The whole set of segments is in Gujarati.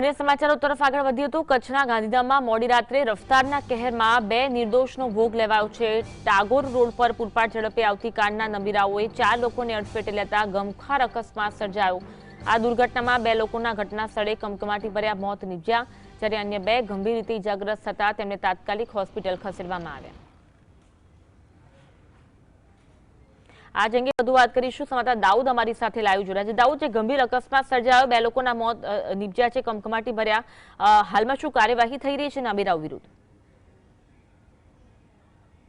અન્ય સમાચારો તરફ આગળ વધીએ તો કચ્છના ગાંધીધામમાં મોડી રાત્રે રફતારના કહેરમાં બે નિર્દોષનો ભોગ લેવાયો છે। ટાગોર રોડ પર પૂરપાટ ઝડપે આવતી કારના નબીરાઓએ 4 લોકોને અડફેટે લેતા ગમખ્વાર અકસ્માત સર્જાયો। આ દુર્ઘટનામાં 2 લોકોના ઘટના સ્થળે કમકમાટી ભર્યા મોત નીપજ્યા, જ્યારે અન્ય 2 ગંભીર રીતે ઇજાગ્રસ્ત થતા તેમને તાત્કાલિક હોસ્પિટલ ખસેડવામાં આવ્યા। आज अंगे વધુ વાત કરીશું। સંવાદદાતા દાઉદ અમારી સાથે લાઈવ જોડાયા છે। દાઉદ, જે ગંભીર અકસ્માત સર્જાયો, 2 લોકોના મોત નીપજ્યા છે, કમકમાટી ભર્યા, હાલમાં શું કાર્યવાહી થઈ રહી છે નબીરાઓ વિરુદ્ધ?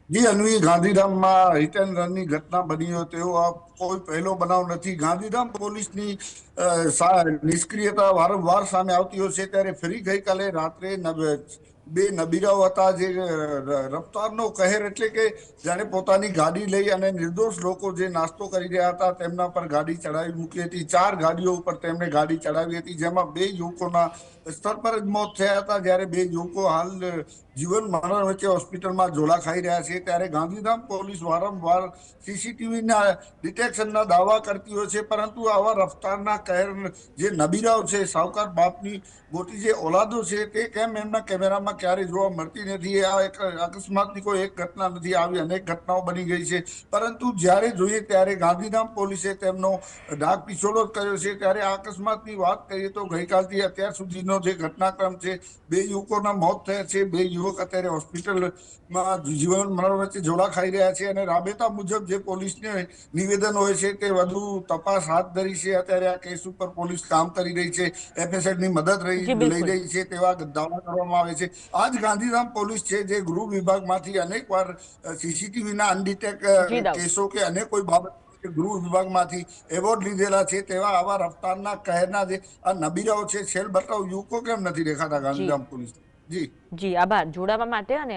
जी अनवी गांधीधाम में हिट एंड रन की घटना बनी हो कोई पहलो बनाव नहीं। गांधीधाम पोलीस निष्क्रियता वारंवार सामे आवती हो त्यारे फरी गई काले रात्रे बे नबीराओ हता जे रफ्तारनो कहर एटले के जाने पोतानी गाड़ी लई अने निर्दोष लोको जे नास्तो करी रह्या हता तेमना पर गाड़ी चढ़ावी मूकी हती। 4 गाड़ीओ पर तेमणे गाड़ी चढ़ावी हती, जेमां 2 युवकोना स्थळ पर ज मौत थया हता, ज्यारे 2 युवको हाल जीवन मरण वच्चे होस्पिटल में झोला खाई रह्या छे। त्यारे गांधीधाम पोलीस वारंवार सीसीटीवी ना डिटेक्शन ना दावा करती हो छे, परंतु आवा रफ्तारना कहर जे नबीराओ छे, सावकार बापनी मोटी जे औलादो छे ते केम एमना केमेरामां क्यारे जोवा मळती नथी। आ एक अकस्मातनी कोई एक घटना नथी, आवी अनेक घटनाओं बनी गई छे, परंतु ज्यारे जोईए त्यारे गांधीधाम पोलीसे तेमनो डाक पिछोड़ो कर्यो छे। त्यारे आ अकस्मातनी वात करीए तो गईकालथी अत्यार सुधीनो जे घटनाक्रम छे, 2 युवकोना मौत थया छे, 2 युवक अत्यारे होस्पिટલમાં જીવન મરણ વચ્ચે ઝોલા ખાઈ રહ્યા છે અને રાબેતા મુજબ જે પોલીસને નિવેદન હોય છે તે વધુ તપાસ હાથ ધરી છે। અત્યારે આ કેસ ઉપર પોલીસ કામ કરી રહી છે, એફએસએલની મદદ લઈ રહી છે તેવા દાવા કરવામાં આવે છે। આજ ગાંધીધામ પોલીસ છે જે ગૃહ વિભાગમાંથી અનેકવાર સીસીટીવીના અનડિટેક કેસો કે અનેક કોઈ બાબત ગૃહ વિભાગમાંથી એવોર્ડ લીધેલા છે તેવા આવા રફતારના કહેરના જે આ નબીરાઓ છે, છેલ બતાવ યુવકો કેમ નથી દેખાતા ગાંધીધામ પોલીસ? જી જી, આભાર જોડાવા માટે। અને